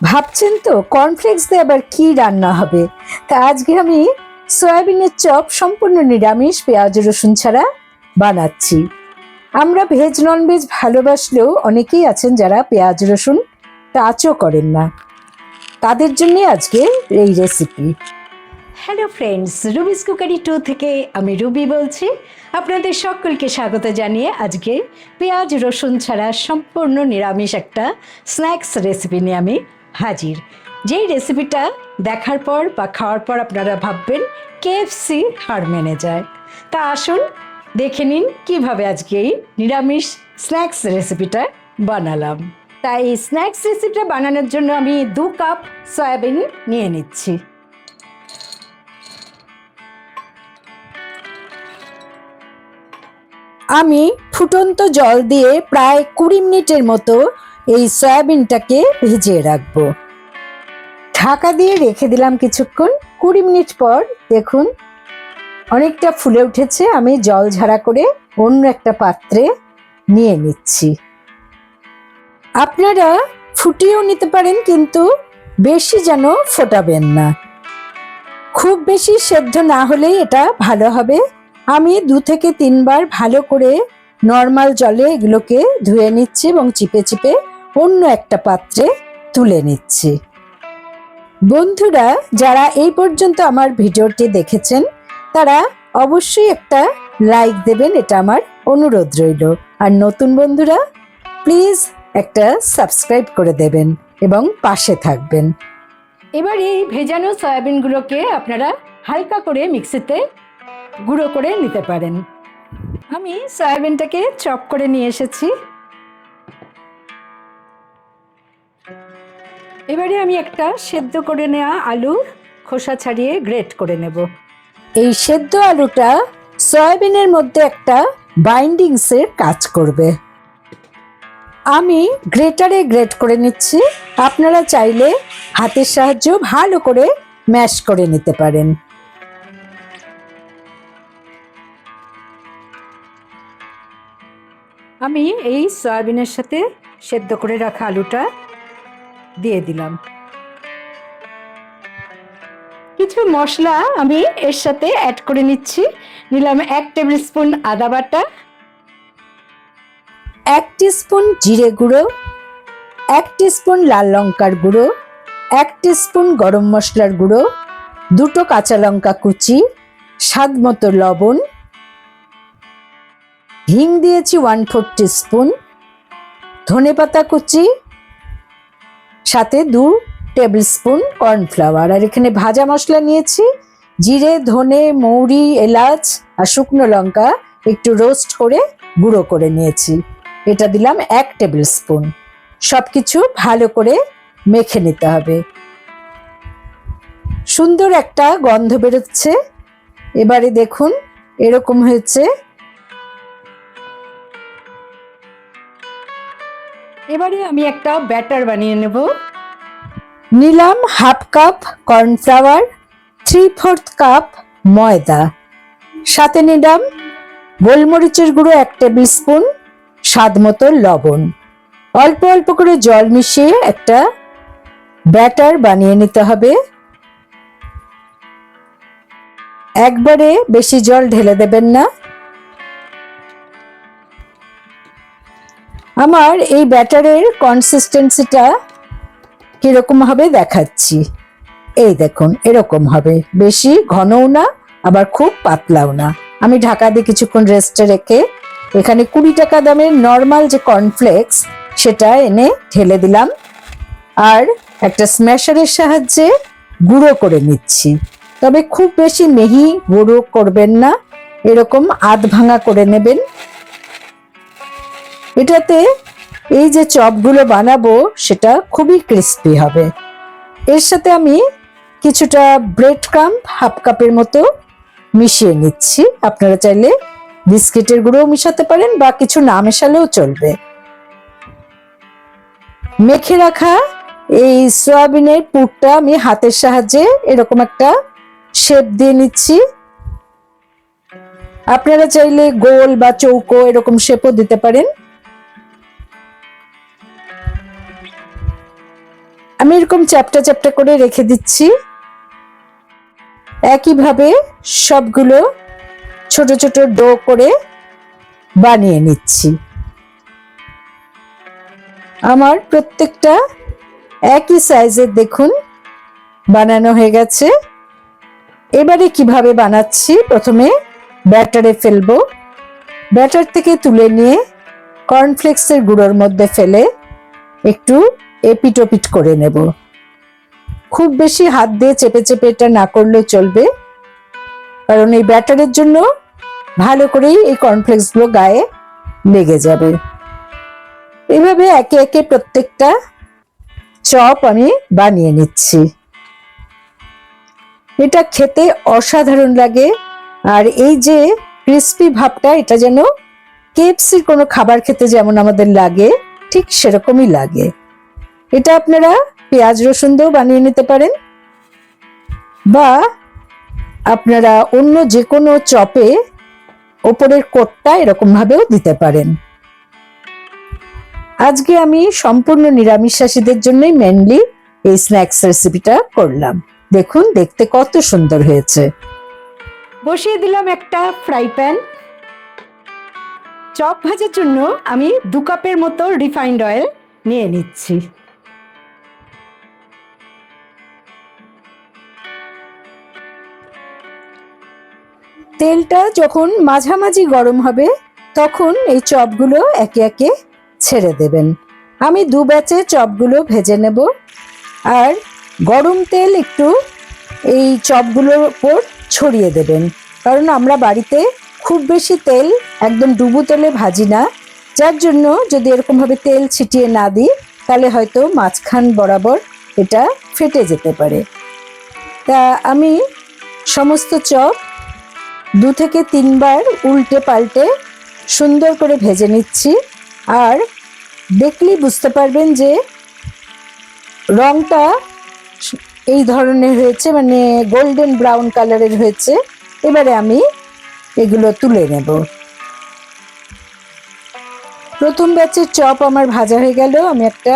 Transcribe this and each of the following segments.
ভাবছেন তো কর্নফ্লেক্স দিয়ে আবার কি রান্না হবে? তা আজকে আমি সয়াবিনের চপ সম্পূর্ণ নিরামিষ, পেঁয়াজ রসুন ছাড়া বানাচ্ছি। আমরা ভেজ ননভেজ ভালোবাসলেও অনেকেই আছেন যারা পেঁয়াজ রসুন টাচও করেন না, তাদের জন্য আজকে এই রেসিপি। হ্যালো ফ্রেন্ডস, রুবিস কুকারি 2 থেকে আমি রুবি বলছি। আপনাদের সকলকে স্বাগত জানিয়ে আজকে পেঁয়াজ রসুন ছাড়া সম্পূর্ণ নিরামিষ একটা স্ন্যাক্স রেসিপি নিয়ে আমি হাজির। যেই রেসিপিটা দেখার পর বা খাওয়ার পর আপনারা ভাববেন KFC হার মেনে যায়। তা আসুন দেখে নিন কীভাবে আজকে এই নিরামিষ স্ন্যাক্স রেসিপিটা বানালাম। তাই এই স্ন্যাক্স রেসিপিটা বানানোর জন্য আমি 2 কাপ সয়াবিন নিয়ে নিচ্ছি। আমি ফুটন্ত জল দিয়ে প্রায় 20 মিনিটের মতো এই সয়াবিনটাকে ভিজিয়ে রাখবো। ঢাকা দিয়ে রেখে দিলাম কিছুক্ষণ। 20 মিনিট পর দেখুন অনেকটা ফুলে উঠেছে। আমি জল ঝাড়া করে অন্য একটা পাত্রে নিয়ে নিচ্ছি। আপনারা ফুটিয়েও নিতে পারেন, কিন্তু বেশি যেন ফোটাবেন না। খুব বেশি সেদ্ধ না হলেই এটা ভালো হবে। আমি 2 থেকে 3 বার ভালো করে নর্মাল জলে এগুলোকে ধুয়ে নিচ্ছি এবং চিপে চিপে অন্য একটা পাত্রে তুলে নিচ্ছি। বন্ধুরা যারা এই পর্যন্ত আমার ভিডিওটি দেখেছেন তারা অবশ্যই একটা লাইক দেবেন, এটা আমার অনুরোধ রইল। আর নতুন বন্ধুরা প্লিজ একটা সাবস্ক্রাইব করে দেবেন এবং পাশে থাকবেন। এবার এই ভেজানো সয়াবিনগুলোকে আপনারা হালকা করে মিক্সিতে গুঁড়ো করে নিতে পারেন। আমি সয়াবিনটাকে চপ করে নিয়ে এসেছি। এবারে আমি একটা সেদ্ধ করে নেওয়া আলু খোসা ছাড়িয়ে গ্রেট করে নেব। এই সেদ্ধ আলুটা সয়াবিনের মধ্যে একটা বাইন্ডিংসের কাজ করবে। আমি গ্রেটারে গ্রেট করে নিচ্ছি। আপনারা চাইলে হাতের সাহায্যে ভালো করে ম্যাশ করে নিতে পারেন। আমি এই সয়াবিনের সাথে সেদ্ধ করে রাখা আলুটা দিয়ে দিলাম। কিছু মশলা আমি এর সাথে অ্যাড করে নিচ্ছি। নিলাম 1 টেবিল স্পুন আদা বাটা, 1 টিস্পুন জিরে গুঁড়ো, 1 টিস্পুন লাল লঙ্কার গুঁড়ো, 1 টিস্পুন গরম মশলার গুঁড়ো, 2টো কাঁচা লঙ্কা কুচি, স্বাদ মতো লবণ, হিং দিয়েছি 1/4 টিস্পুন, ধনেপাতা কুচি, সাথে 2 টেবিল স্পুন কর্নফ্লাওয়ার। আর এখানে ভাজা মশলা নিয়েছি জিরে, ধনে, মৌরি, এলাচ আর শুকনো লঙ্কা একটু রোস্ট করে গুঁড়ো করে নিয়েছি। এটা দিলাম 1 টেবিল স্পুন। সবকিছু ভালো করে মেখে নিতে হবে। সুন্দর একটা গন্ধ বেরোচ্ছে। এবারে দেখুন এরকম হয়েছে। এবারে আমি একটা ব্যাটার বানিয়ে নেব। নিলাম 1/2 কাপ কর্নফ্লাওয়ার, 3/4 কাপ ময়দা, সাথে নিলাম গোলমরিচের গুঁড়ো 1 টেবিল স্পুন, স্বাদ মতো লবণ। অল্প অল্প করে জল মিশিয়ে একটা ব্যাটার বানিয়ে নিতে হবে। একবারে বেশি জল ঢেলে দেবেন না। আমার এই ব্যাটারের কনসিস্টেন্সিটা কিরকম হবে দেখাচ্ছি। এই দেখুন এরকম হবে, বেশি ঘনও না আবার খুব পাতলাও না। আমি ঢাকা দিয়ে কিছুক্ষণ রেস্টে রেখে এখানে 20 টাকা দামের নর্মাল যে কর্নফ্লেক্স সেটা এনে ঢেলে দিলাম আর একটা স্ম্যাশারের সাহায্যে গুঁড়ো করে নিচ্ছি। তবে খুব বেশি মিহি গুঁড়ো করবেন না, এরকম আধ ভাঙা করে নেবেন। এটাতে এই যে চপগুলো বানাবো সেটা খুবই ক্রিস্পি হবে। এর সাথে আমি কিছুটা ব্রেড ক্রাম্ব 1/2 কাপের মতো মিশিয়ে নিচ্ছি। আপনারা চাইলে বিস্কিটের গুঁড়োও মিশাতে পারেন বা কিছু না মেশালেও চলবে। মেখে রাখা এই সয়াবিনের পুরটা আমি হাতের সাহায্যে এরকম একটা শেপ দিয়ে নিচ্ছি। আপনারা চাইলে গোল বা চৌকো এরকম শেপও দিতে পারেন। আমি এরকম চ্যাপ্টা চ্যাপ্টা করে রেখে দিচ্ছি। একইভাবে সবগুলো ছোট ছোট ডো করে বানিয়ে নিচ্ছি। আমার প্রত্যেকটা একই সাইজের দেখুন বানানো হয়ে গেছে। এবারে কিভাবে বানাচ্ছি, প্রথমে ব্যাটারে ফেলবো। ব্যাটার থেকে তুলে নিয়ে কর্নফ্লেক্সের গুঁড়োর মধ্যে ফেলে একটু এপিট ওপিট করে নেব। খুব বেশি হাত দিয়ে চেপে চেপে এটা না করলেও চলবে, কারণ এই ব্যাটারের জন্য ভালো করেই এই কর্নফ্লেক্সগুলো গায়ে লেগে যাবে। এইভাবে একে একে প্রত্যেকটা চপ আমি বানিয়ে নিচ্ছি। এটা খেতে অসাধারণ লাগে, আর এই যে ক্রিস্পি ভাবটা, এটা যেন কেএফসির কোনো খাবার খেতে যেমন আমাদের লাগে ঠিক সেরকমই লাগে। এটা আপনারা পেঁয়াজ রসুন দিয়েও বানিয়ে নিতে পারেন, বা আপনারা অন্য যে কোনো চপে ওপরের কোটটা এরকম ভাবেও দিতে পারেন। আজকে আমি সম্পূর্ণ নিরামিষাশীদের জন্যই মেনলি এই স্ন্যাক্স রেসিপিটা করলাম। দেখুন দেখতে কত সুন্দর হয়েছে। বসিয়ে দিলাম একটা ফ্রাই প্যান। চপ ভাজার জন্য আমি 2 কাপের মতো রিফাইন্ড অয়েল নিয়ে নিচ্ছি। তেলটা যখন মাঝামাঝি গরম হবে তখন এই চপগুলো একে একে ছেড়ে দেবেন। আমি 2 ব্যাচে চপগুলো ভেজে নেব, আর গরম তেল একটু এই চপগুলোর উপর ছড়িয়ে দেবেন, কারণ আমরা বাড়িতে খুব বেশি তেল একদম ডুবো তেলে ভাজি না, যার জন্য যদি এরকমভাবে তেল ছিটিয়ে না দিই তাহলে হয়তো মাঝখান বরাবর এটা ফেটে যেতে পারে। তা আমি সমস্ত চপ 2 থেকে 3 বার উল্টে পাল্টে সুন্দর করে ভেজে নিচ্ছি। আর দেখলেই বুঝতে পারবেন যে রংটা এই ধরনের হয়েছে, মানে গোল্ডেন ব্রাউন কালারের হয়েছে। এবারে আমি এগুলো তুলে নেব। প্রথম ব্যাচের চপ আমার ভাজা হয়ে গেল। আমি একটা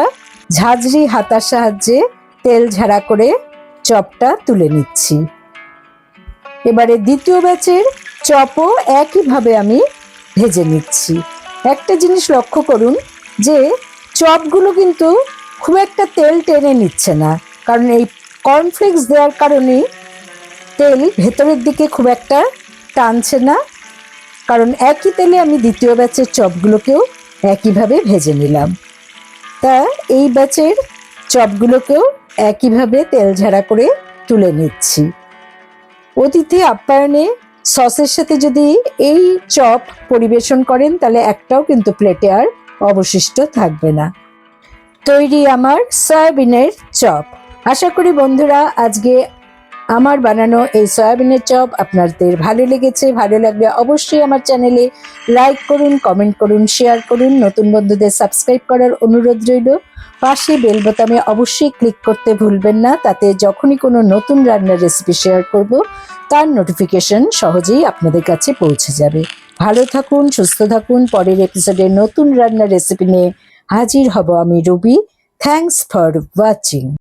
ঝাঁঝরি হাতার সাহায্যে তেল ঝাড়া করে চপটা তুলে নিচ্ছি। এবারে দ্বিতীয় ব্যাচের চপও একইভাবে আমি ভেজে নিচ্ছি। একটা জিনিস লক্ষ্য করুন যে চপগুলো কিন্তু খুব একটা তেল টেনে নিচ্ছে না, কারণ এই কর্নফ্লেক্স দেওয়ার কারণেই তেল ভেতরের দিকে খুব একটা টানছে না, কারণ একই তেলে আমি দ্বিতীয় ব্যাচের চপগুলোকেও একইভাবে ভেজে নিলাম। তা এই ব্যাচের চপগুলোকেও একইভাবে তেল ঝাড়া করে তুলে নিচ্ছি। অতিথি আপ্যায়নে সসের সাথে যদি এই চপ পরিবেশন করেন তাহলে একটাও কিন্তু প্লেটে আর অবশিষ্ট থাকবে না। তৈরি আমার সয়াবিনের চপ। আশা করি বন্ধুরা আজকে আমার বানানো এই সয়াবিনের চপ আপনাদের ভালো লেগেছে। ভালো লাগলে অবশ্যই আমার চ্যানেলে লাইক করুন, কমেন্ট করুন, শেয়ার করুন। নতুন বন্ধুদের সাবস্ক্রাইব করার অনুরোধ রইল। পাশে বেল বোতামে অবশ্যই ক্লিক করতে ভুলবেন না, তাতে যখনই কোনো নতুন রান্নার রেসিপি শেয়ার করব তার নোটিফিকেশন সহজেই আপনাদের কাছে পৌঁছে যাবে। ভালো থাকুন, সুস্থ থাকুন। পরের এপিসোডে নতুন রান্নার রেসিপি নিয়ে হাজির হব আমি রুবি। Thanks for watching.